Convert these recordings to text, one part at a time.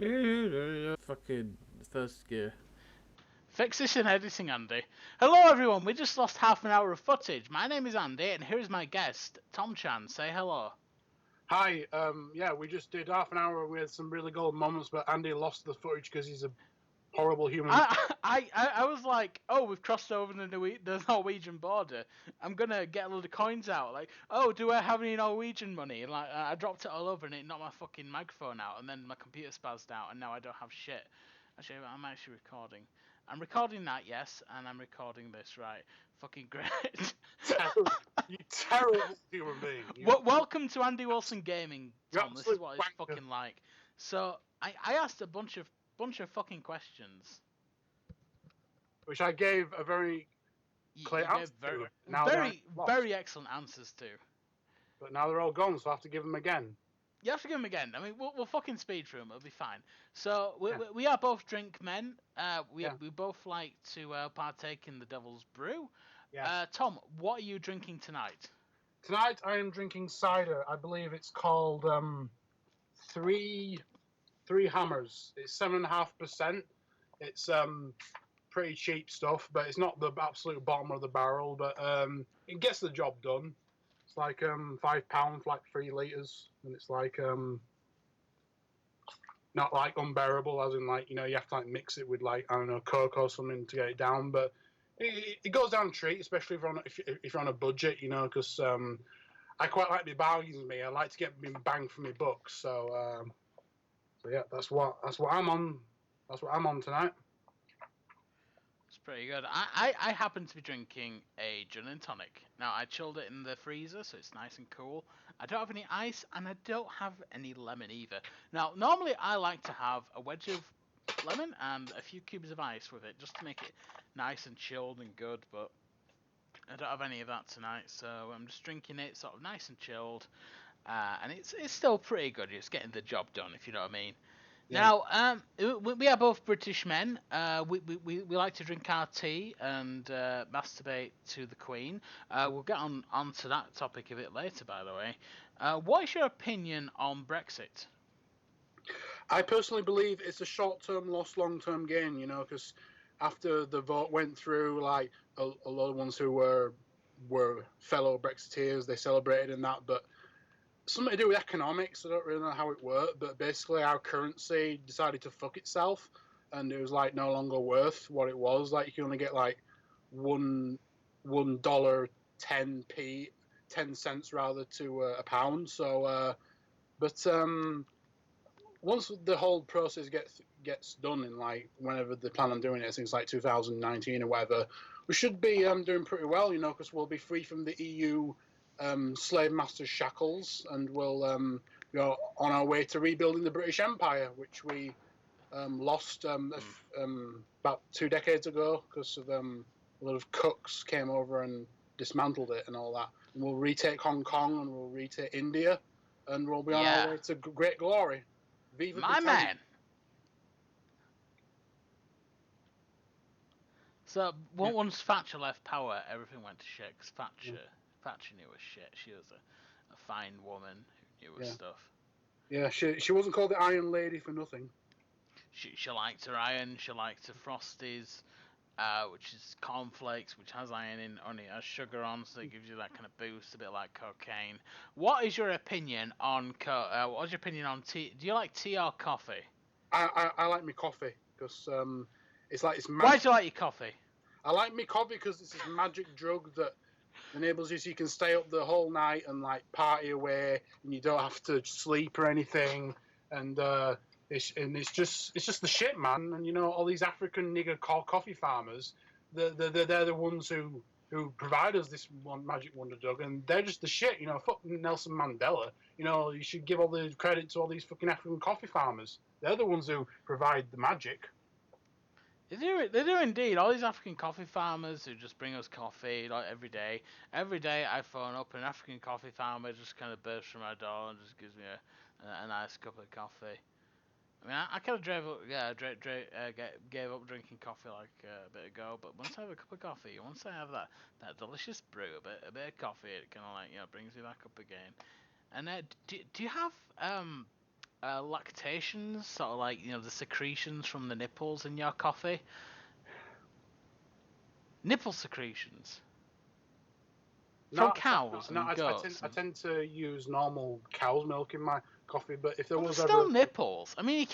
Fucking first gear. Fix this in editing, Andy. Hello, everyone. We just lost half an hour of footage. My name is Andy, and here is my guest, Tom Chan. Say hello. Hi, yeah, we just did half an hour with some really gold moments, but Andy lost the footage because he's a horrible human. I was like, oh, we've crossed over the Norwegian border. I'm gonna get a load of coins out. Like, oh, do I have any Norwegian money? And like, I dropped it all over, and it knocked my fucking microphone out, and then my computer spazzed out, and now I don't have shit. Actually, I'm actually recording. I'm recording that, yes, and I'm recording this, right? Fucking great. You terrible human being. Welcome to Andy Wilson Gaming, Tom. This is what it's wanker. fucking like. So I asked a bunch of fucking questions, Which I gave a very clear you answer gave to. Now very excellent answers to. But now they're all gone, so I have to give them again. You have to give them again. I mean, we'll fucking speed through them. It'll be fine. So we are both drink men. We both like to partake in the Devil's Brew. Yes. Tom, what are you drinking tonight? Tonight I am drinking cider. I believe it's called Three Hammers. It's 7.5%. It's pretty cheap stuff, but it's not the absolute bottom of the barrel. But it gets the job done. It's like £5 for like 3 litres, and it's like not like unbearable, as in like, you know, you have to like mix it with like, I don't know, Coke or something to get it down. But it goes down a treat, especially if you're on a budget, you know, because I quite like the bargains. I like to get me bang for my buck. So yeah, that's what I'm on. That's what I'm on tonight. It's pretty good. I happen to be drinking a gin and tonic. Now, I chilled it in the freezer, so it's nice and cool. I don't have any ice, and I don't have any lemon either. Now, normally I like to have a wedge of lemon and a few cubes of ice with it, just to make it nice and chilled and good, but I don't have any of that tonight, so I'm just drinking it sort of nice and chilled. And it's still pretty good. It's getting the job done, if you know what I mean. Yeah. Now, we are both British men. We like to drink our tea and masturbate to the Queen. We'll get on to that topic a bit later, by the way. What is your opinion on Brexit? I personally believe it's a short-term loss, long-term gain. You know, because after the vote went through, like a lot of ones who were fellow Brexiteers, they celebrated in that, but something to do with economics. I don't really know how it worked, but basically our currency decided to fuck itself, and it was like no longer worth what it was. Like you can only get like $1 10 cents rather to a pound. So, but once the whole process gets done in like whenever they plan on doing it, I think it's like 2019 or whatever, we should be doing pretty well, you know, because we'll be free from the EU slave master shackles, and we'll go on our way to rebuilding the British Empire, which we lost about 2 decades ago because of a lot of cooks came over and dismantled it and all that. And we'll retake Hong Kong, and we'll retake India, and we'll be on our way to great glory. Viva My Britannia. man. So once Thatcher left power, everything went to shit. Cause Thatcher knew her shit. She was a fine woman who knew her stuff. Yeah, she wasn't called the Iron Lady for nothing. She liked her iron. She liked her Frosties, which is cornflakes, which has iron in on it, has sugar on, so it gives you that kind of boost, a bit like cocaine. What is your opinion on what is your opinion on tea? Do you like tea or coffee? I like my coffee because it's like it's magic. Why do you like your coffee? I like my coffee because it's this magic drug that enables you so you can stay up the whole night and like party away, and you don't have to sleep or anything. And it's just the shit, man. And you know, all these African nigger coffee farmers, they're the ones who provide us this one magic wonder drug, and they're just the shit. You know, fucking Nelson Mandela. You know, you should give all the credit to all these fucking African coffee farmers. They're the ones who provide the magic. They do indeed. All these African coffee farmers who just bring us coffee like every day. Every day I phone up, an African coffee farmer just kind of bursts through my door and just gives me a nice cup of coffee. I mean, I kind of gave up drinking coffee like a bit ago, but once I have a cup of coffee, once I have that delicious brew, a bit of coffee, it kind of like, you know, brings me back up again. And do you have lactations, sort of like the secretions from the nipples in your coffee. Nipple secretions from cows and goats. I tend to use normal cow's milk in my coffee, but if there was still ever nipples. I mean,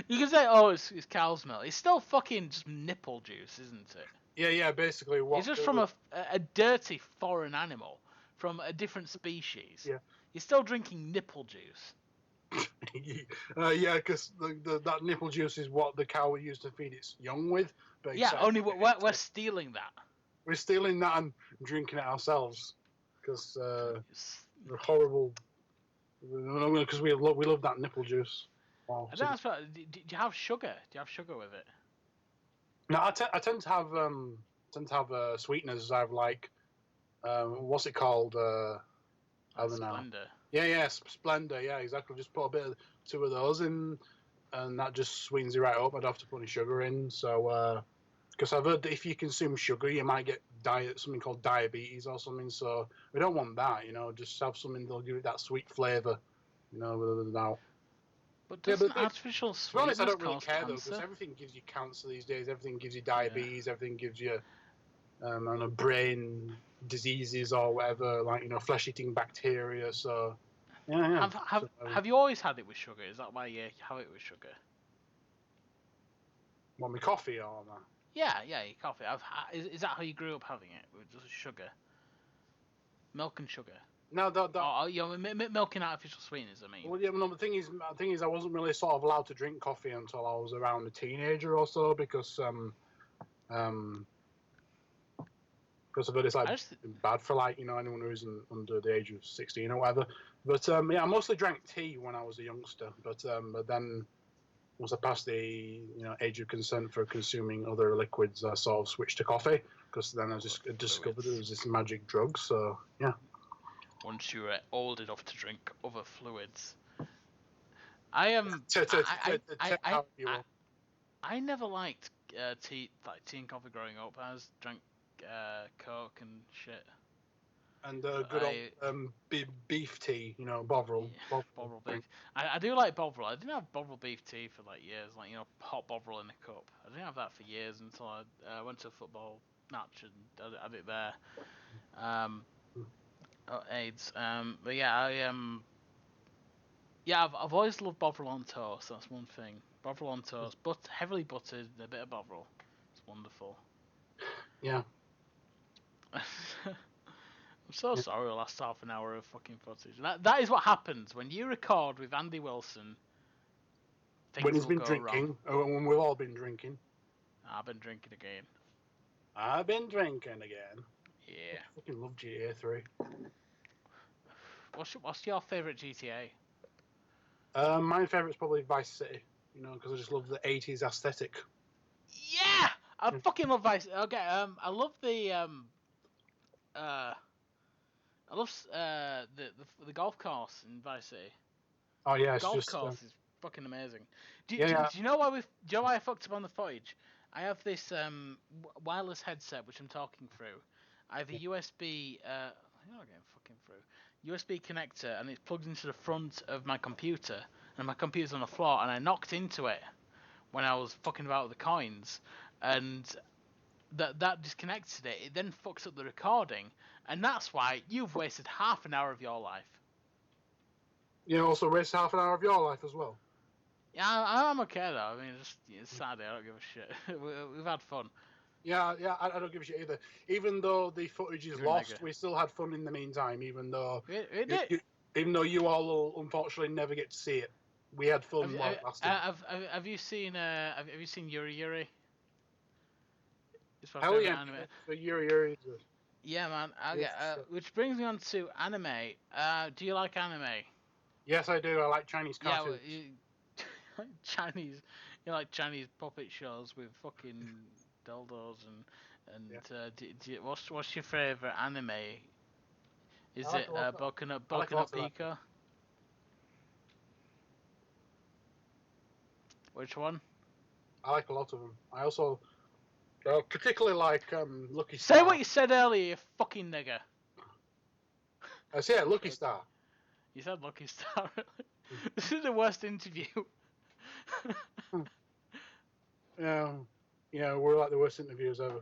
you can say, oh, it's cow's milk. It's still fucking just nipple juice, isn't it? yeah, basically what it's just from a dirty foreign animal from a different species. Yeah. You're still drinking nipple juice. Yeah, because that nipple juice is what the cow used to feed its young with. But Yeah, only we're stealing that. We're stealing that and drinking it ourselves because we're horrible. Because we love that nipple juice. Wow. Do you have sugar? Do you have sugar with it? No, I tend to have sweeteners. I have like what's it called? I don't know. Splendor. Yeah, Splendor. Yeah, exactly. Just put a bit of 2 of those in, and that just sweetens it right up. I don't have to put any sugar in. So, because I've heard that if you consume sugar, you might get something called diabetes or something. So we don't want that. Just have something that'll give it that sweet flavour. Without. But doesn't artificial sweetness to be honest, I don't really cause care though, cancer? because everything gives you cancer these days. Everything gives you diabetes. Yeah. Everything gives you brain diseases or whatever, like flesh-eating bacteria. So yeah. Have you always had it with sugar? Is that why you have it with sugar? Want me coffee or that? Yeah, your coffee. Is that how you grew up having it with just sugar, milk and sugar? No, milk and artificial sweeteners. I mean. Well, yeah, no. The thing is, I wasn't really sort of allowed to drink coffee until I was around a teenager or so because I've heard it's like bad for anyone who's under the age of 16 or whatever. But yeah, I mostly drank tea when I was a youngster. But then once I passed the age of consent for consuming other liquids, I sort of switched to coffee because then I just discovered it was this magic drug. So yeah. Once you were old enough to drink other fluids, I never liked tea and coffee growing up. I just drank Coke and shit. And good old beef tea, Bovril. Yeah, Bovril beef. I do like Bovril. I didn't have Bovril beef tea for years, hot Bovril in a cup. I didn't have that for years until I went to a football match and had it there. AIDS. But yeah, I've always loved Bovril on toast. That's one thing. Bovril on toast, but heavily buttered, a bit of Bovril. It's wonderful. Yeah. I'm so sorry the last half an hour of fucking footage. That is what happens when you record with Andy Wilson. When he's been drinking, when we've all been drinking. I've been drinking again. I've been drinking again. Yeah. I fucking love GTA 3. What's your favourite GTA? My favourite's probably Vice City. Because I just love the 80s aesthetic. Yeah, I fucking love Vice. Okay, I love the I love the golf course in Vice City. Oh yeah, the golf course is fucking amazing. Do you know why I fucked up on the footage? I have this wireless headset which I'm talking through. I have a USB. I'm not getting fucking through. USB connector, and it's plugged into the front of my computer, and my computer's on the floor, and I knocked into it when I was fucking about with the coins, and that disconnected it. It then fucks up the recording, and that's why you've wasted half an hour of your life. You also wasted half an hour of your life as well. Yeah, I'm okay though. I mean, it's sad. I don't give a shit. We've had fun. Yeah, I don't give a shit either. Even though the footage is lost, we still had fun in the meantime. Even though you all will unfortunately never get to see it, we had fun while it lasted. Have you seen Yuri Yuri? Hell yeah, for Yuri. Yeah, man. Which brings me on to anime. Do you like anime? Yes, I do. I like Chinese cartoons. Yeah, you like Chinese puppet shows with fucking dildos and what's your favorite anime? Is it Boku no Pico? Which one? I like a lot of them. I also particularly like Lucky Star. Say what you said earlier, you fucking nigger. I said Lucky Star. You said Lucky Star. This is the worst interview. Yeah, we're like the worst interviews ever.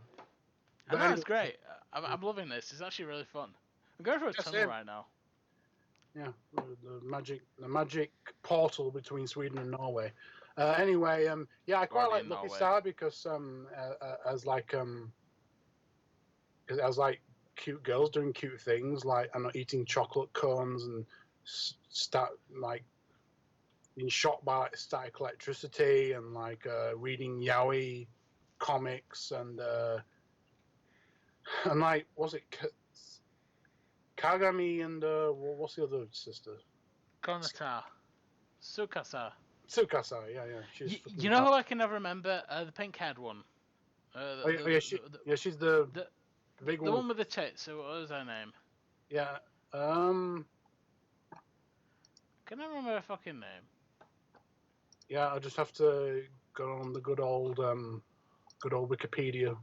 I But know, anyway, it's great. I'm loving this. It's actually really fun. I'm going for a tunnel same. right now. Yeah, the magic portal between Sweden and Norway. Anyway, yeah, I quite Already like in Lucky Norway. Star because as like cute girls doing cute things, like I'm not eating chocolate cones and start like being shocked by like, static electricity and like reading yaoi comics and like was it Kagami and what's the other sister? Konata. Sukasa. Tsukasa, yeah, she's You know who I can never remember? The pink-haired one. She's the the big the one. one with the tits. So what was her name? Yeah, Can I remember her fucking name? yeah. I just have to go on the good old Wikipedia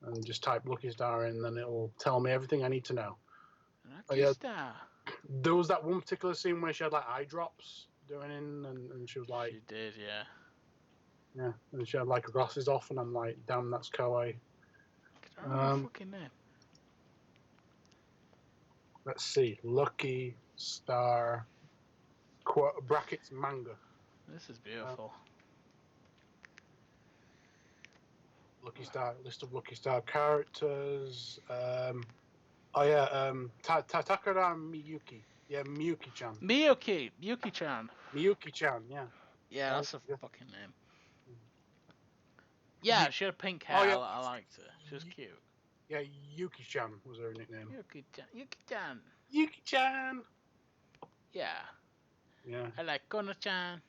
and just type Lucky Star in, and then it'll tell me everything I need to know. Lucky Yeah, Star. there was that one particular scene where she had like eye drops doing in, and she was like, She did, yeah. yeah, and she had like her glasses off, and I'm like, damn, that's kawaii. Can I remember her fucking name? Let's see, Lucky Star brackets manga. This is beautiful. Lucky Star list of Lucky Star characters. Takara Miyuki. Yeah, Miyuki-chan. Yuki-chan. Miyuki-chan. Yeah. Yeah, that's a fucking name. Yeah, she had pink hair. Oh, yeah. I liked her. She was cute. Yeah, Yuki-chan was her nickname. Yuki-chan. Yuki-chan. Yeah. Yeah. I like Kona-chan.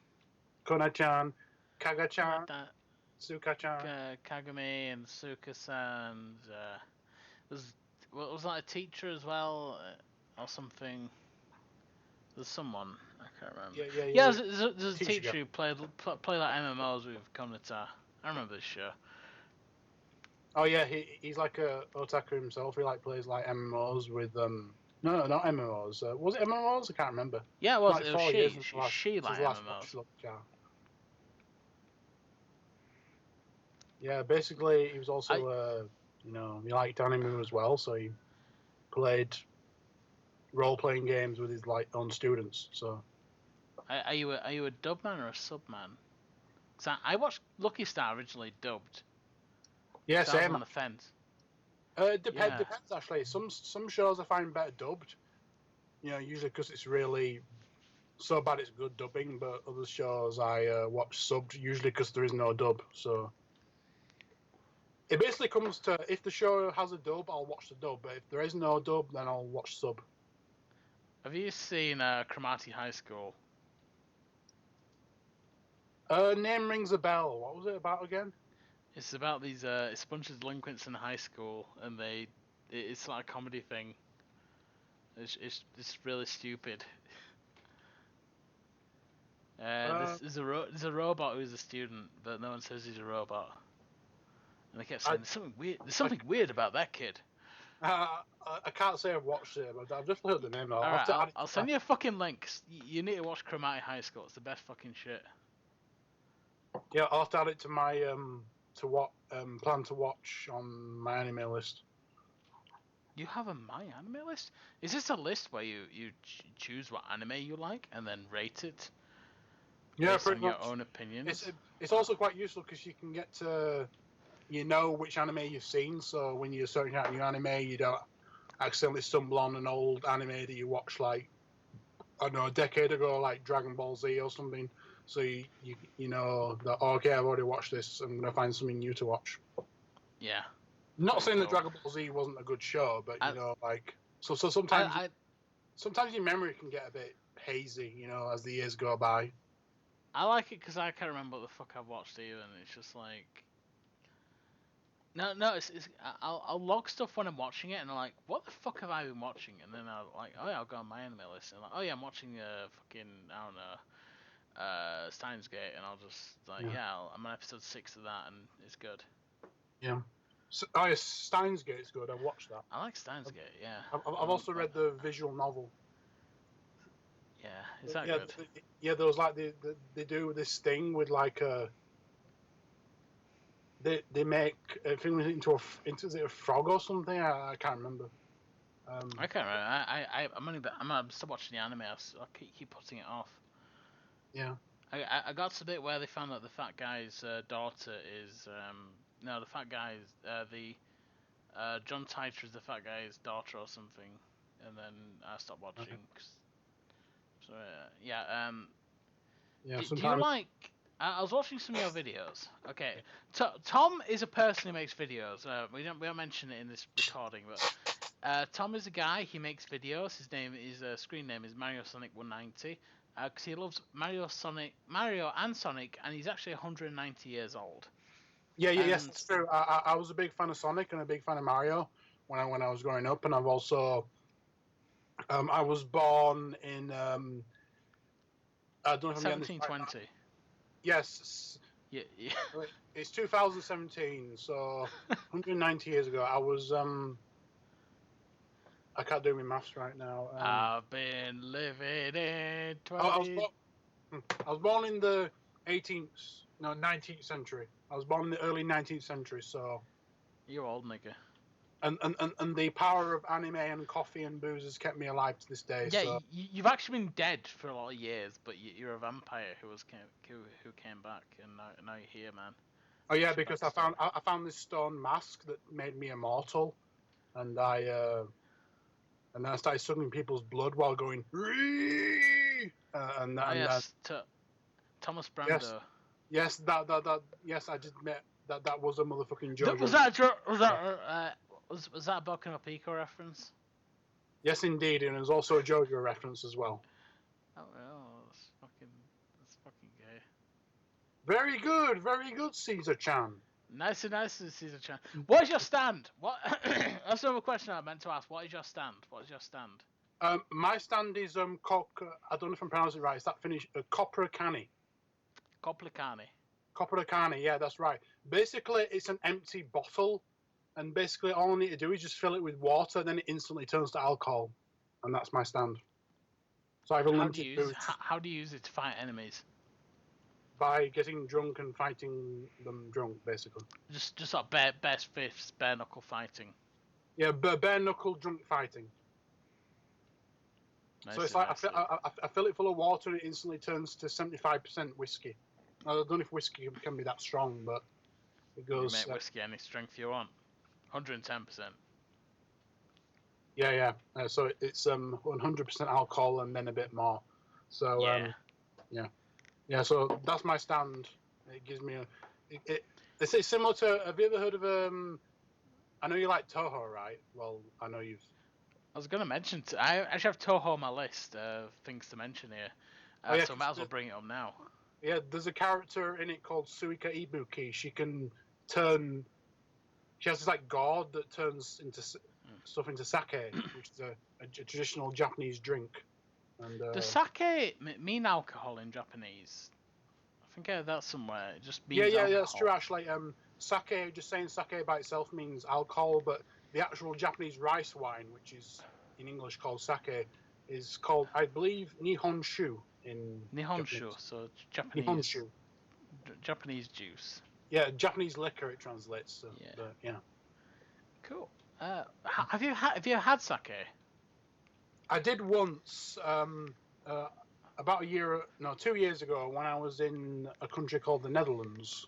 Kona-chan. Kaga-chan. Suka-chan. Kagami and Suka-san. Was that a teacher as well, or something? There's someone I can't remember. Yeah, there's a teacher who played like MMOs with Konata. I remember this show. Oh yeah, he's like a otaku himself. He like plays like MMOs with no, not MMOs. Was it MMOs? I can't remember. Yeah, it was. Like it was she like MMOs. Yeah, basically he was also he liked anime as well, so he played role-playing games with his like own students. So, are you a dub man or a sub man? Cause I watched Lucky Star originally dubbed. Yeah, so same. I was on the fence. Depends actually. Some shows I find better dubbed. Usually because it's really so bad it's good dubbing. But other shows I watch subbed usually because there is no dub. So it basically comes to if the show has a dub, I'll watch the dub. But if there is no dub, then I'll watch sub. Have you seen Cromarty High School? Name rings a bell. What was it about again? It's about these it's a bunch of delinquents in high school, and it's like a comedy thing. It's really stupid. There's a robot who's a student, but no one says he's a robot. And they kept saying there's something weird about that kid. I can't say I've watched it, but I've just heard the name. I'll send you a fucking link. You need to watch Cromarty High School. It's the best fucking shit. Yeah, I'll have to add it to my plan to watch on my anime list. You have a My Anime list? Is this a list where you choose what anime you like and then rate it? Yeah, based pretty on much. Your own opinions. It's also quite useful because you can get to which anime you've seen. So when you're searching out new anime, you don't accidentally stumble on an old anime that you watched like I don't know a decade ago, like Dragon Ball Z or something. So you know that okay, I've already watched this. I'm gonna find something new to watch. Yeah. Not saying that Dragon Ball Z wasn't a good show, but so sometimes sometimes your memory can get a bit hazy, as the years go by. I like it because I can't remember what the fuck I've watched even. It's just like no, I'll log stuff when I'm watching it, and I'm like, what the fuck have I been watching? And then I'll go on my anime list, and I'm like, oh yeah, I'm watching fucking I don't know, Steins Gate, and I'll just I'm on episode 6 of that, and it's good. Yeah. Steins Gate is good. I've watched that. I like Steins Gate. Yeah. I've also read the visual novel. Yeah, Is that yeah, good? yeah. There was like they do this thing with like they make a thing into is it a frog or something? I can't remember. I can't remember. I'm still watching the anime. I keep putting it off. Yeah. I got to the bit where they found out the fat guy's daughter is no, the fat guy's the John Titor is the fat guy's daughter or something, and then I stopped watching. So yeah. Yeah. Do you Sometimes. like? I was watching some of your videos. Okay, Tom is a person who makes videos. We don't mention it in this recording, but Tom is a guy. He makes videos. His screen name is Mariosonic190. Because he loves Mario and Sonic, and he's actually 190 years old. Yeah, yes, that's true. I was a big fan of Sonic and a big fan of Mario when I was growing up, and I've also I was born in I don't know if I'm getting this right. 1720. Yes, Yeah. it's 2017, so 190 years ago. I was I can't do my maths right now. I've been living in I was born in the 19th century. I was born in the early 19th century, so. You're old, nigga. And the power of anime and coffee and booze has kept me alive to this day. Yeah, so. you've actually been dead for a lot of years, but you're a vampire who came back, and now you're here, man. Oh yeah, because I found this stone mask that made me immortal, and then I started sucking people's blood while going. Thomas Brando. Yes, yes, I just met that was a motherfucking JoJo. Was that a Boku no Pico reference? Yes, indeed, and it was also a JoJo reference as well. Oh, that's fucking gay. Very good, Cesar Chan. Nice, Cesar Chan. What is your stand? What? That's another question I meant to ask. What is your stand? My stand is I don't know if I'm pronouncing it right. Is that finished? Coppercani. Coppercani, yeah, that's right. Basically, it's an empty bottle, and basically all I need to do is just fill it with water, then it instantly turns to alcohol, and that's my stand. So I have unlimited booze. How do you use it to fight enemies? By getting drunk and fighting them drunk, basically. Just like best fists, bare knuckle fighting. Yeah, bare knuckle drunk fighting. So it's like I fill it full of water and it instantly turns to 75% whiskey. I don't know if whiskey can be that strong, but it goes. You make whiskey any strength you want. 110%. Yeah. So it's 100% alcohol and then a bit more. So yeah. So that's my stand. It gives me it's similar to. Have you ever heard of I know you like Tahoe, right? Well, I know you've. I was gonna mention. I actually have Tahoe on my list of things to mention here. So I might as well bring it up now. Yeah, there's a character in it called Suika Ibuki. She has this like gourd that turns into stuff into sake, which is a traditional Japanese drink. And does sake mean alcohol in Japanese? I think I heard that somewhere. It just means alcohol. Yeah, that's true. Actually, sake. Just saying sake by itself means alcohol, but the actual Japanese rice wine, which is in English called sake, is called, I believe, Nihonshu. Nihonshu, so Japanese. Nihonshu. Japanese juice. Yeah, Japanese liquor it translates. So, yeah. Cool. Have you had sake? I did once. About 2 years ago, when I was in a country called the Netherlands.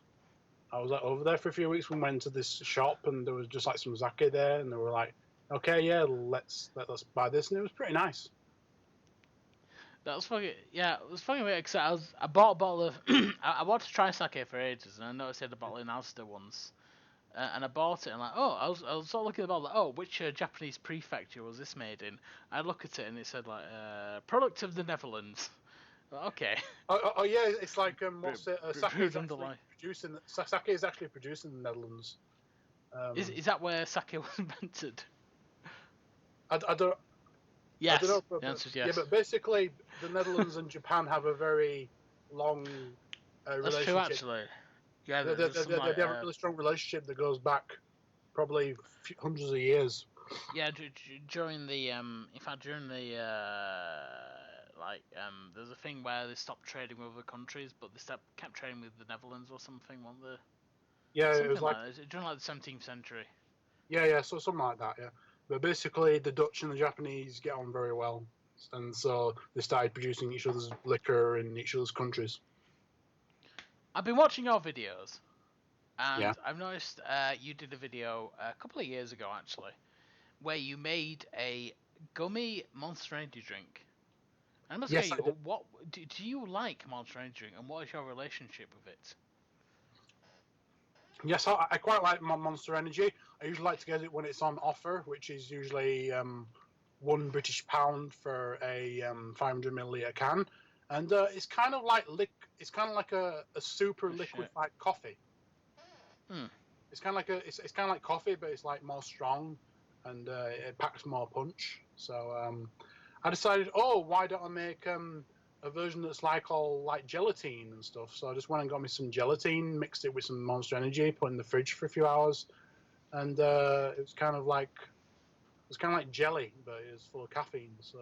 I was over there for a few weeks. We went to this shop and there was just like some sake there, and they were like, "Okay, yeah, let's buy this," and it was pretty nice. That was fucking It was fucking weird because I bought a bottle of I wanted to try sake for ages, and I noticed they had a bottle in Asda once, and I bought it. And I was sort of looking at the bottle, like, which Japanese prefecture was this made in? I look at it and it said like product of the Netherlands. Okay. Oh yeah, it's like what's it? Sake is actually produced in the Netherlands. Is that where sake was invented? I don't. Yes. I don't know, the answer is yes. Yeah, but basically, the Netherlands and Japan have a very long relationship. That's true, actually. Yeah, they have a really strong relationship that goes back probably hundreds of years. Yeah, during the there's a thing where they stopped trading with other countries, but they kept trading with the Netherlands or something, weren't they? Yeah, Something it was like that during like the 17th century. yeah, so something like that. Yeah, but basically the Dutch and the Japanese get on very well, and so they started producing each other's liquor in each other's countries. I've been watching your videos, and Yeah. I've noticed you did a video a couple of years ago actually, where you made a gummy Monster Energy drink. And I must Yes, ask I you, did. what do you like Monster Energy drink, and what is your relationship with it? Yes, I quite like my Monster Energy. I usually like to get it when it's on offer, which is usually £1 for a 500 milliliter can, and it's kind of like it's kind of like a super Oh, shit. liquefied coffee. Hmm. It's kind of like it's kind of like coffee, but it's like more strong, and it packs more punch. So I decided, oh, why don't I make a version that's like all like gelatine and stuff? So I just went and got me some gelatine, mixed it with some Monster Energy, put it in the fridge for a few hours, and it was kind of like jelly, but it was full of caffeine. So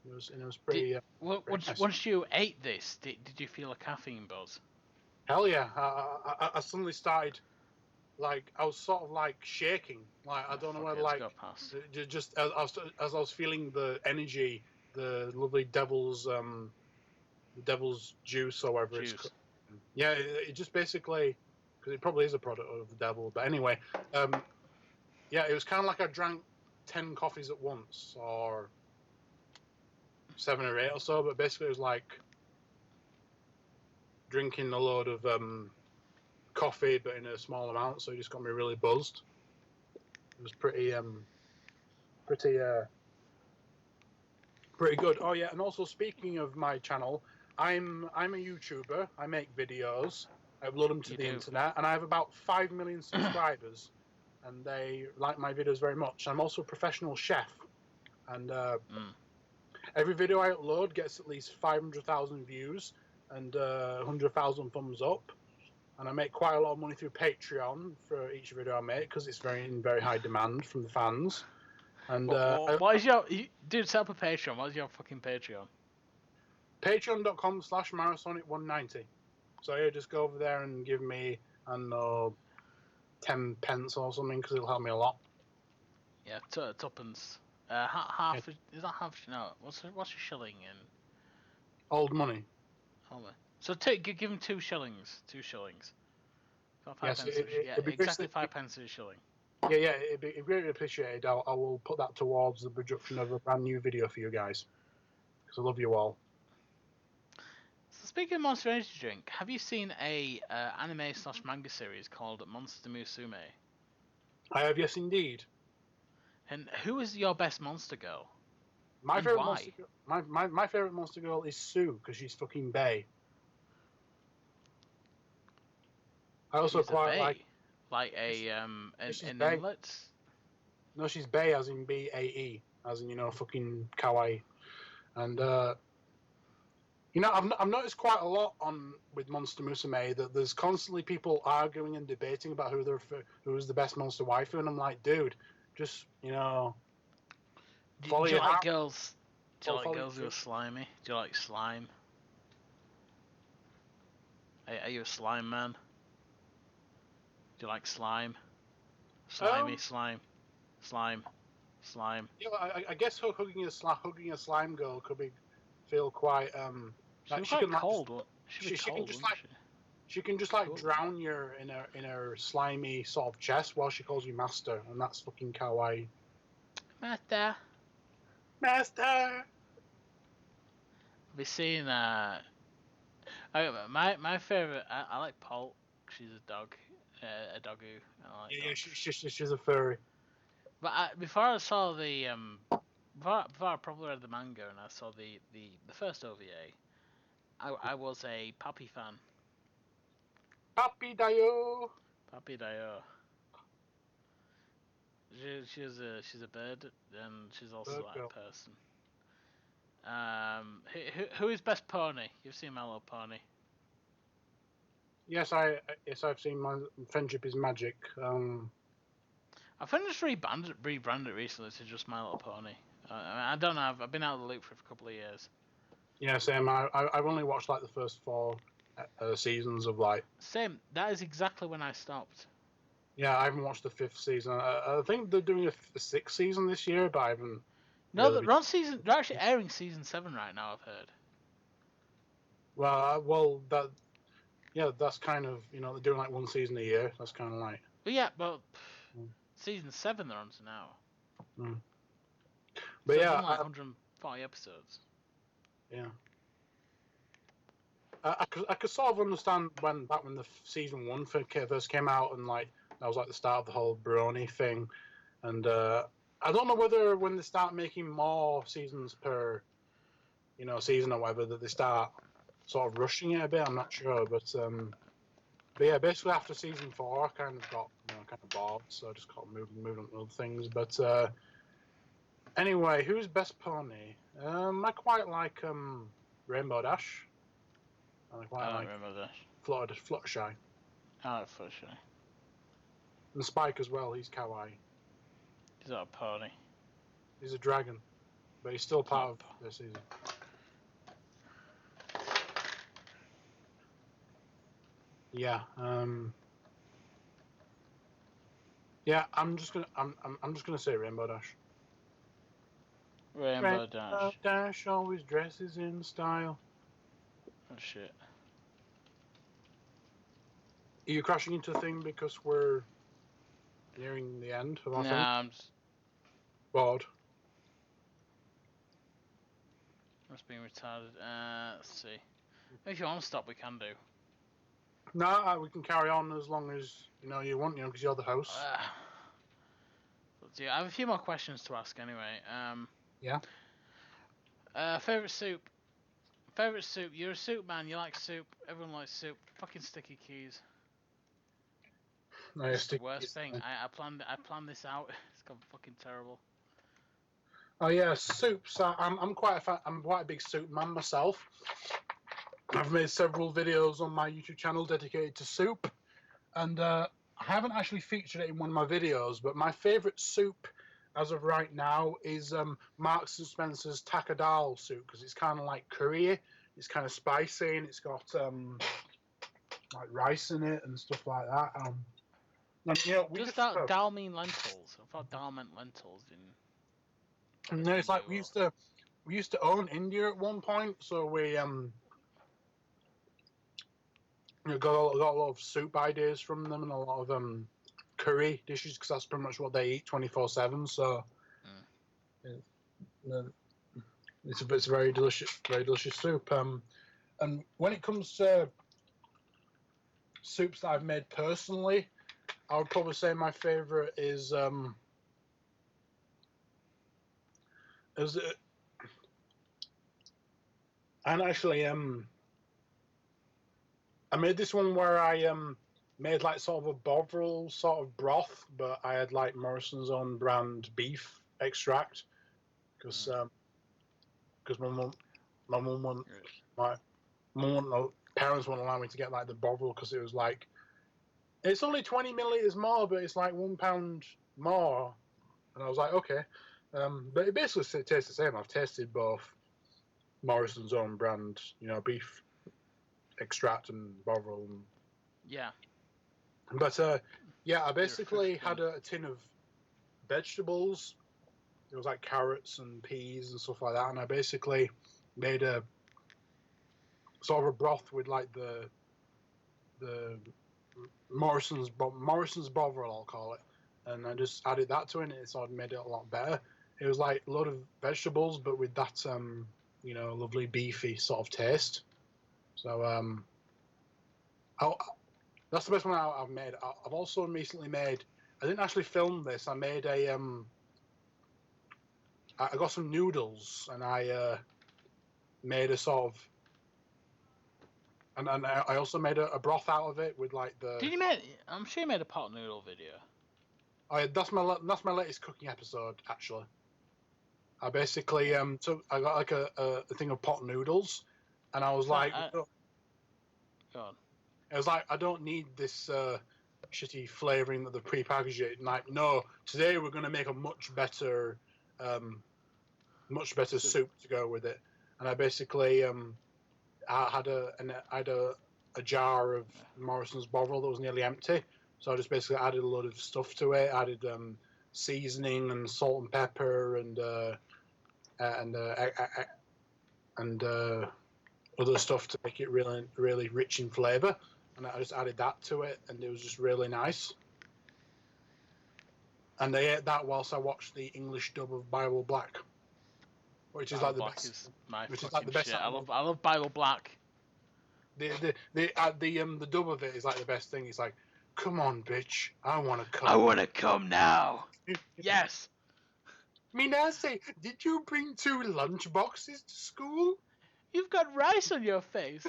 it was Did pretty pretty nice. once you ate this, did you feel a caffeine buzz? Hell yeah! I suddenly started like I was sort of like shaking. Like I Oh, don't know fuck whether it, let's like go past. just as I was feeling the energy, the lovely the devil's juice or whatever it's Juice. called. Yeah, it just basically because it probably is a product of the devil. But anyway, yeah, it was kind of like I drank 10 coffees at once or 7 or 8 or so. But basically, it was like drinking a load of coffee, but in a small amount. So it just got me really buzzed. It was pretty pretty good. Oh yeah, and also speaking of my channel, I'm a YouTuber. I make videos. I upload them to You the do. internet, and I have about 5 million subscribers, and they like my videos very much. I'm also a professional chef, and Mm. every video I upload gets at least 500,000 views and 100,000 thumbs up. And I make quite a lot of money through Patreon for each video I make because it's in very high demand from the fans. And What is your dude? Set up a Patreon. What is your fucking Patreon? Patreon.com/Mariosonic190. So yeah, just go over there and give me, I don't know, 10 pence or something because it'll help me a lot. Yeah, tuppence. Half Yeah. is that half? No, what's a shilling in? Old money. Hold on. So give him 2 shillings. 2 shillings. Got five Yes, pence. Yeah, it'd be exactly 5 pence a shilling. yeah, it'd be greatly appreciated. I will put that towards the production of a brand new video for you guys because I love you all. So speaking of Monster Energy drink, have you seen a anime/manga series called Monster Musume? I have, yes, indeed. And who is your best monster girl? My And favorite why? monster, my favorite monster girl is Sue because she's fucking bae. I also She's a quite like. like an She's bae. inlet. No, she's bae as in BAE, as in fucking kawaii. And I've noticed quite a lot with Monster Musume that there's constantly people arguing and debating about who's the best monster waifu, and I'm like, dude, just Do follow you your like heart. girls? Do you like Follow your girls who are truth. slimy? Do you like slime? Are you a slime man? Do you like slime? Slimy slime, slime. I guess hugging a slime girl could feel quite She'd be she quite can like cold. She'd be she can cold, just wouldn't like she? she can just like Cool. drown you in her slimy sort of chest while she calls you master, and that's fucking kawaii. Master. Master. Have you seen my favorite? I like Polk. She's a dog, a doggo. I like Yeah, dogs. she's a furry. But before I saw the before I probably read the manga and I saw the first OVA, I was a Puppy fan. Papi Dayo. Puppy Dio. She's a bird and she's also Bird like girl. a person. Who is best pony? You've seen My Little Pony. Yes, I've seen my friendship is magic. I think just rebranded it recently to just My Little Pony. I don't know. I've been out of the loop for a couple of years. Yeah, same. I've only watched like the first 4 seasons of like. Same. That is exactly when I stopped. Yeah, I haven't watched the 5th season. I think they're doing a 6th season this year, but I haven't No, really. they're on season. They're actually airing season 7 right now. I've heard. Well, that yeah, that's kind of they're doing like one season a year. That's kind of like. But yeah, but Mm. season 7 they're on to now. Mm. So But they've yeah, done like 140 episodes. yeah. I could sort of understand back when the season 1 first came out, and like that was like the start of the whole brony thing, and I don't know whether when they start making more seasons per season or whatever that they start sort of rushing it a bit. I'm not sure, but yeah, basically after season 4, I kind of got kind of bored, so I just got moving on to other things. But anyway, who's best pony? I quite like Rainbow Dash. I quite I don't like remember this. Fluttershy. I don't for sure. And Spike as well, he's kawaii. He's not a pony. He's a dragon, but he's still part of the season. Yeah, yeah. I'm just gonna say Rainbow Dash. Rainbow Dash. Dash always dresses in style. Oh shit. Are you crashing into a thing because we're nearing the end of our film? Nah, I'm just being retarded. Let's see. If you want to stop, we can do. No, we can carry on as long as you want, because you're the host. But yeah, I have a few more questions to ask anyway. Yeah. Favorite soup. Favorite soup. You're a soup man. You like soup. Everyone likes soup. Fucking sticky keys. No, It's the worst thing. I planned this out. It's gone fucking terrible. Oh yeah, soups. I'm quite a fan. I'm quite a big soup man myself. I've made several videos on my YouTube channel dedicated to soup, and I haven't actually featured it in one of my videos. But my favourite soup, as of right now, is Marks and Spencer's Takadal soup, because it's kind of like curry. It's kind of spicy, and it's got like rice in it and stuff like that. And, Does that dal mean lentils? I thought dal meant lentils in. No, it's like we used to own India at one point, so we got a lot of soup ideas from them and a lot of curry dishes, because that's pretty much what they eat 24/7. So it's a very delicious soup. And when it comes to soups that I've made personally, I would probably say my favorite is and actually I made this one where I made like sort of a Bovril sort of broth, but I had like Morrison's own brand beef extract, because my parents wouldn't allow me to get like the Bovril, because it was like it's only 20 milliliters more, but it's like £1 more, and I was like, okay, but it basically tastes the same. I've tasted both Morrison's own brand, beef extract and Bovril. Yeah. But yeah, I basically had a tin of vegetables. It was like carrots and peas and stuff like that, and I basically made a sort of a broth with like the Morrison's Bovril, I'll call it, and I just added that to it, and it sort of made it a lot better. It was like a lot of vegetables, but with that lovely beefy sort of taste. So that's the best one I've made. I've also recently made. I didn't actually film this. I made a I got some noodles, and I made a sort of, and I also made a broth out of it with like the. Did you make? I'm sure you made a pot noodle video. Oh yeah, that's my latest cooking episode actually. I basically so I got like a thing of pot noodles, and I was like, Go on. I was like, I don't need this shitty flavoring that they've prepackaged it. Like, no, today we're going to make a much better soup to go with it. and I basically I had a jar of Morrison's Bovril that was nearly empty, so I just basically added a load of stuff to it. Added seasoning and salt and pepper and other stuff to make it really really rich in flavour. And I just added that to it, and it was just really nice. And I ate that whilst I watched the English dub of Bible Black, which is Bible like the Black best. is my Which is fucking like the best. shit. I love Bible Black. The dub of it is like the best thing. It's like, come on, bitch, I want to come. I want to come now. Yes. Minase, did you bring 2 lunch boxes to school? You've got rice on your face.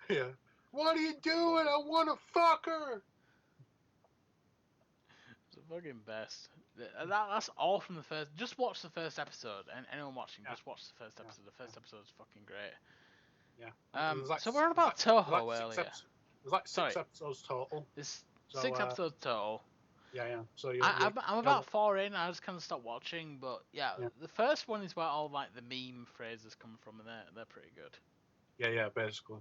Yeah. What are you doing? I want to fuck her. It's the fucking best. That's all from the first. Just watch the first episode, and anyone watching, just watch the first episode. The first episode is fucking great. Yeah. So we're on about Tahoe earlier. There's like 6 episodes total. There's So, 6 episodes total. Yeah. So I'm about 4 in. I just kind of stopped watching, but yeah, Yeah. the first one is where all like the meme phrases come from, and they're pretty good. Yeah, basically.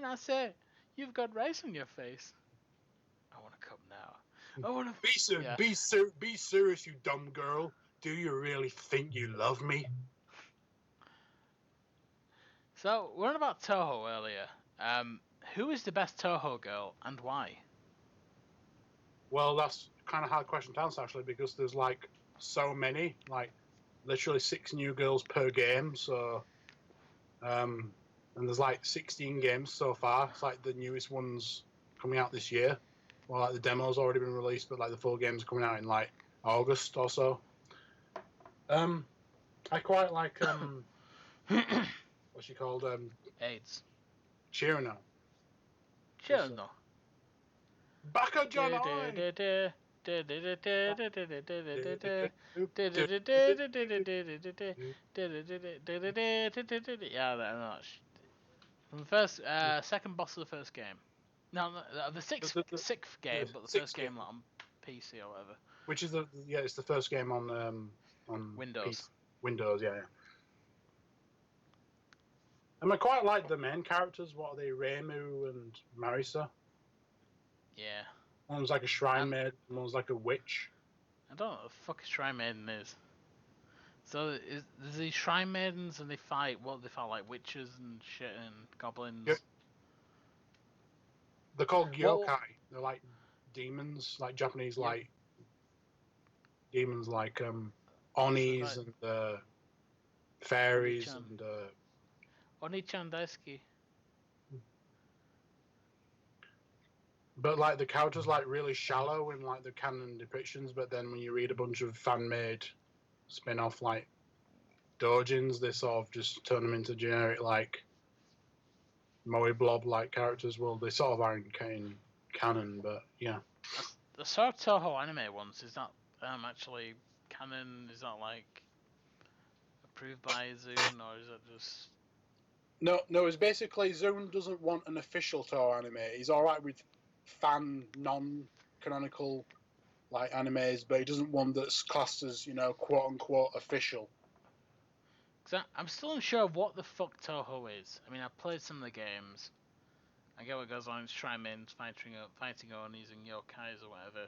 I say, you've got rice on your face. I want to come now. I want to. Be serious, you dumb girl. Do you really think you love me? So we're on about Tahoe earlier. Who is the best Tahoe girl and why? Well, that's kind of hard question to answer actually, because there's like so many, like literally 6 new girls per game. So, and there's like 16 games so far. It's like the newest ones coming out this year. Well, like the demo's already been released, but like the full game's coming out in like August or so. I quite like what's she called? AIDS. Chirino. Chirino. Baka John Yeah, that's from the first, second boss of the first game. No, the sixth game, but the first game like, on PC or whatever. Which is it's the first game on Windows. PC. Windows, yeah. And I quite like the main characters. What are they? Reimu and Marisa. Yeah. One was like a shrine maiden, one was like a witch. I don't know what the fuck a shrine maiden is. So there's these shrine maidens and they fight like witches and shit and goblins. Yep. They're called Gyokai. They're like demons, like Japanese like demons, like Onis and fairies and Oni-chan daisuki. But like the characters like really shallow in like the canon depictions, but then when you read a bunch of fan-made spin-off like doujins, they sort of just turn them into generic like Moe Blob like characters. Well, they sort of are in canon, but yeah. The Sword Toho anime ones, is that actually canon? Is that like approved by Zune, or is it just... No, it's basically Zune doesn't want an official Toho anime. He's alright with fan non-canonical like animes, but he doesn't want that's classed as, quote unquote official. Cause I'm still unsure of what the fuck Toho is. I mean, I've played some of the games. I get what goes on in Shrine Maidens fighting Onis and Yokais or whatever.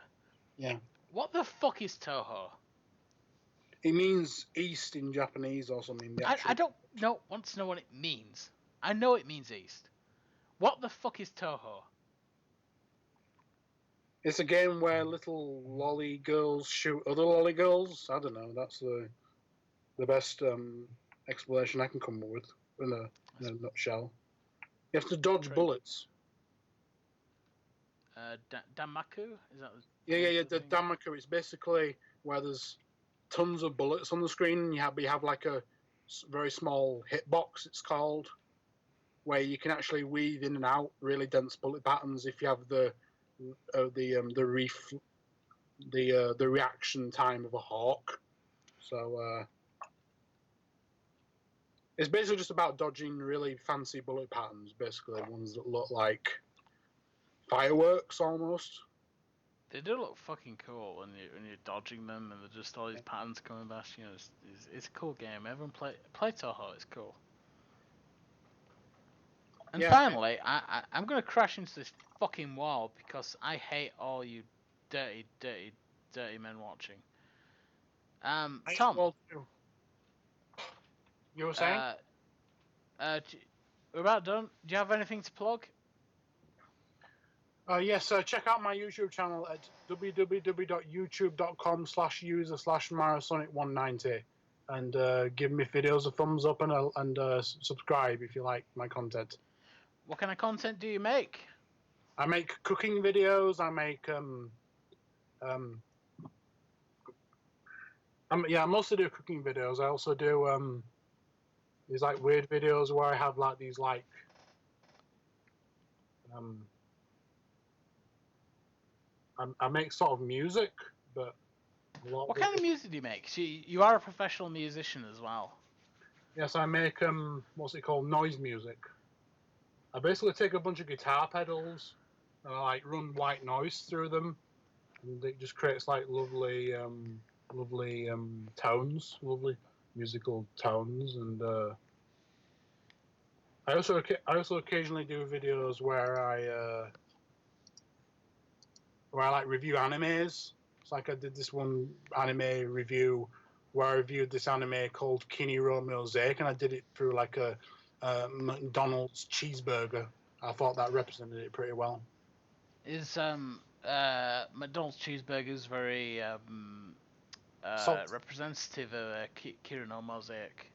Yeah. What the fuck is Toho? It means east in Japanese or something. I don't want to know what it means. I know it means east. What the fuck is Toho? It's a game where little lolly girls shoot other lolly girls. I don't know. That's the best explanation I can come up with in a nutshell. You have to dodge bullets. Damaku? Is that? Yeah. The Damaku is basically where there's tons of bullets on the screen. And you have like a very small hitbox. It's called, where you can actually weave in and out really dense bullet patterns if you have the reaction time of a hawk. So it's basically just about dodging really fancy bullet patterns, basically ones that look like fireworks almost. They do look fucking cool when you're dodging them and there's just all these patterns coming back. You know, it's a cool game. Everyone play Tahoe. It's cool. And Yeah. finally, I'm gonna crash into this fucking wall because I hate all you dirty, dirty, dirty men watching. Tom. Well, you were saying? We're about done. Do you have anything to plug? Yes, check out my YouTube channel at www.youtube.com/user/Mariosonic190 and give me videos a thumbs up and subscribe if you like my content. What kind of content do you make? I make cooking videos. I make I mostly do cooking videos. I also do these like weird videos where I have like these like I make sort of music, but What kind of music do you make? So you are a professional musician as well. Yes, I make what's it called, noise music. I basically take a bunch of guitar pedals and I like run white noise through them, and it just creates like lovely tones, lovely musical tones. And I also occasionally do videos where I like review animes. It's like I did this one anime review where I reviewed this anime called Kiniro Mosaic, and I did it through like a McDonald's cheeseburger. I thought that represented it pretty well. Is McDonald's cheeseburgers very representative of Kirino Mosaic?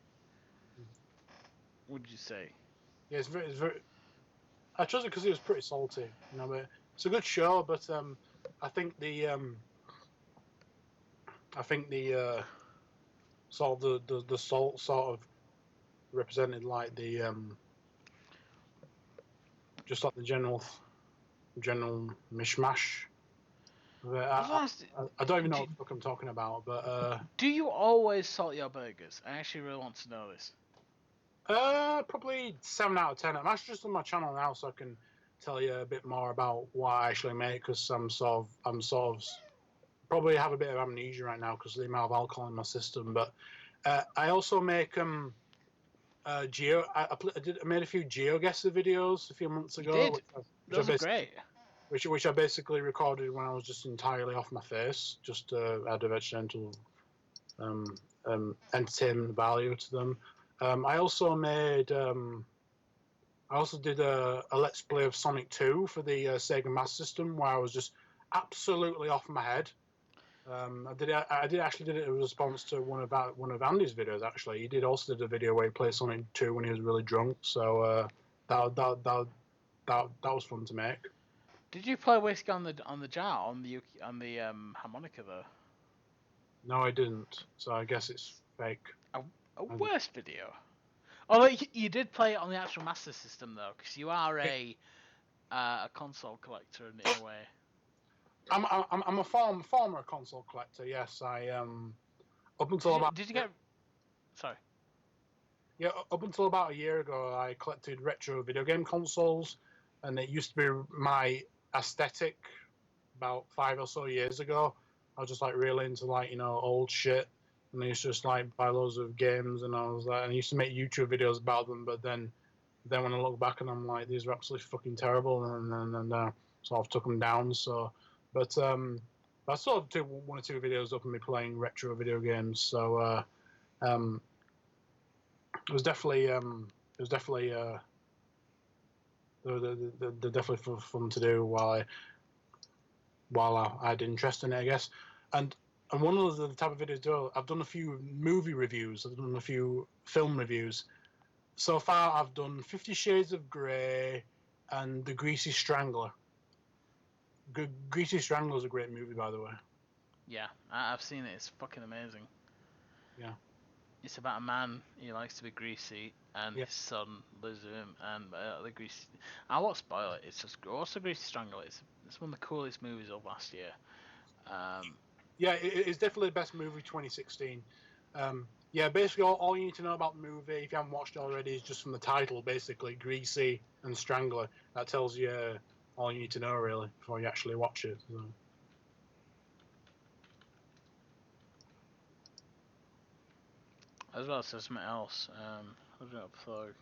Would you say? Yeah, it's very. I chose it because it was pretty salty. You know, but it's a good show, but I think the sort of the salt sort of represented like the just like the general mishmash. I don't even know what the fuck I'm talking about, but do you always salt your burgers? I actually really want to know this. Probably 7 out of 10. I'm actually just on my channel now, so I can tell you a bit more about what I actually make, because I'm sort of probably have a bit of amnesia right now because of the amount of alcohol in my system. But I also make I made a few GeoGuessr videos a few months ago. You did? Those are great. Which I basically recorded when I was just entirely off my face, just to add a gentle entertainment value to them. I also did a Let's Play of Sonic 2 for the Sega Master System, where I was just absolutely off my head. I did it in response to one of Andy's videos. Actually, he also did a video where he played Sonic 2 when he was really drunk. So that was fun to make. Did you play Whiskey on the jar on the harmonica though? No, I didn't. So I guess it's fake. A worse video. Although you did play it on the actual Master System though, because you are a console collector in a way. I'm a former console collector. Yes, I up until about. Did you get? Sorry. Yeah, up until about a year ago, I collected retro video game consoles, and it used to be my aesthetic. About 5 or so years ago, I was just like really into like old shit, and I used to just like buy loads of games, and I used to make YouTube videos about them. But then when I look back and I'm like, these are absolutely fucking terrible, and then sort of took them down. So. But I sort of did 1 or 2 videos up of me playing retro video games. So it was definitely they're definitely fun to do while I had interest in it, I guess. And one of the type of videos I've done a few movie reviews. I've done a few film reviews. So far, I've done 50 Shades of Grey and The Greasy Strangler. Greasy Strangler is a great movie, by the way. Yeah, I've seen it. It's fucking amazing. Yeah. It's about a man who likes to be greasy, and his son lives with him, and the greasy. I won't spoil it. It's just also Greasy Strangler. It's one of the coolest movies of last year. Yeah, it's definitely the best movie 2016. Yeah, basically all you need to know about the movie, if you haven't watched it already, is just from the title, basically, Greasy and Strangler. That tells you all you need to know, really, before you actually watch it. So. as well as something else. What did I plug?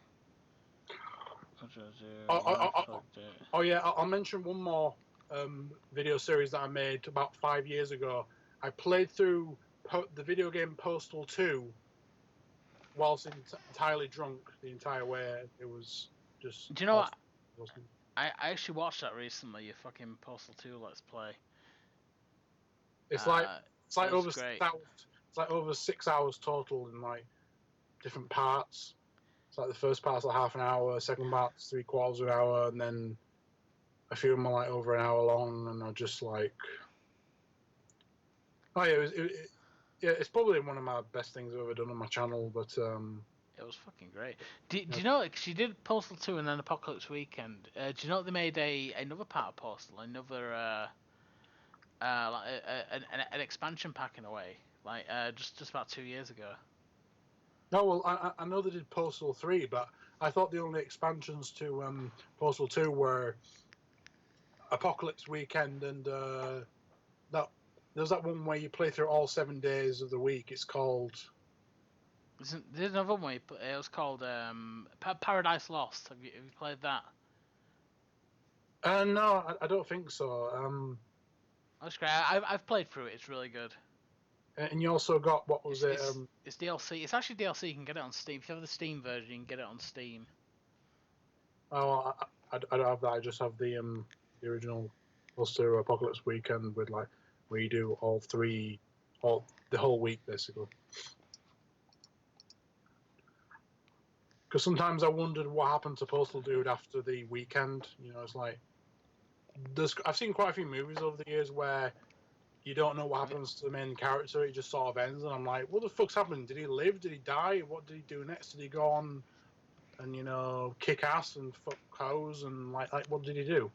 What did I do? I plugged it. Oh yeah, I'll mention one more video series that I made about 5 years ago. I played through the video game Postal 2 whilst entirely drunk the entire way. It was just. Do you know what? Awesome. I actually watched that recently. Your fucking Postal 2 Let's Play. It's like over great. 6 hours. It's like over 6 hours total in like different parts. It's like the first part's like half an hour, second part's 3/4 of an hour, and then a few of them are like over an hour long, and are just like. Oh yeah, yeah, it's probably one of my best things I've ever done on my channel, but it was fucking great. Do you know, like, she did Postal 2 and then Apocalypse Weekend. Do you know they made another part of Postal, another like an expansion pack in a way, like just about 2 years ago. No, well, I know they did Postal 3, but I thought the only expansions to Postal 2 were Apocalypse Weekend and there's that one where you play through all 7 days of the week. It's called. There's another one. It was called Paradise Lost. Have you played that? No, I don't think so. That's great. I've played through it. It's really good. And you also got what was it? It's DLC. It's actually DLC. You can get it on Steam. If you have the Steam version, you can get it on Steam. Oh, I don't have that. I just have the original Ulster Apocalypse Weekend with like where you do the whole week basically. Because sometimes I wondered what happened to Postal Dude after the weekend. You know, it's like I've seen quite a few movies over the years where you don't know what happens to the main character. It just sort of ends, and I'm like, what the fuck's happening? Did he live? Did he die? What did he do next? Did he go on and kick ass and fuck hoes and like what did he do?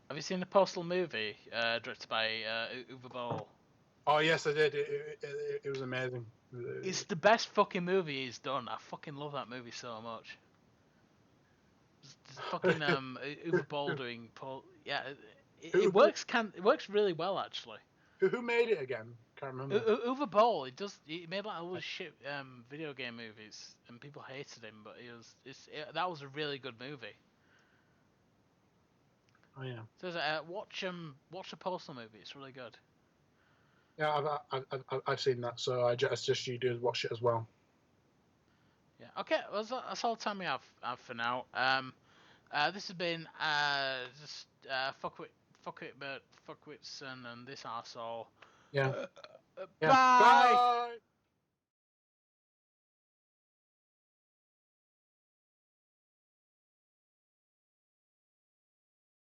Have you seen the Postal Movie, directed by Uwe Boll? Oh yes, I did. It was amazing. It's the best fucking movie he's done. I fucking love that movie so much. Just fucking Uwe Boll doing yeah. It works. It works really well actually. Who made it again? Can't remember. Uwe Boll. He made like all those shit video game movies, and people hated him. But that was a really good movie. Oh yeah. So watch the Postal Movie. It's really good. Yeah, I've seen that. So I suggest you do watch it as well. Yeah. Okay. Well, that's all the time we have for now. This has been just fuckwits and this arsehole. Yeah. Bye. Bye.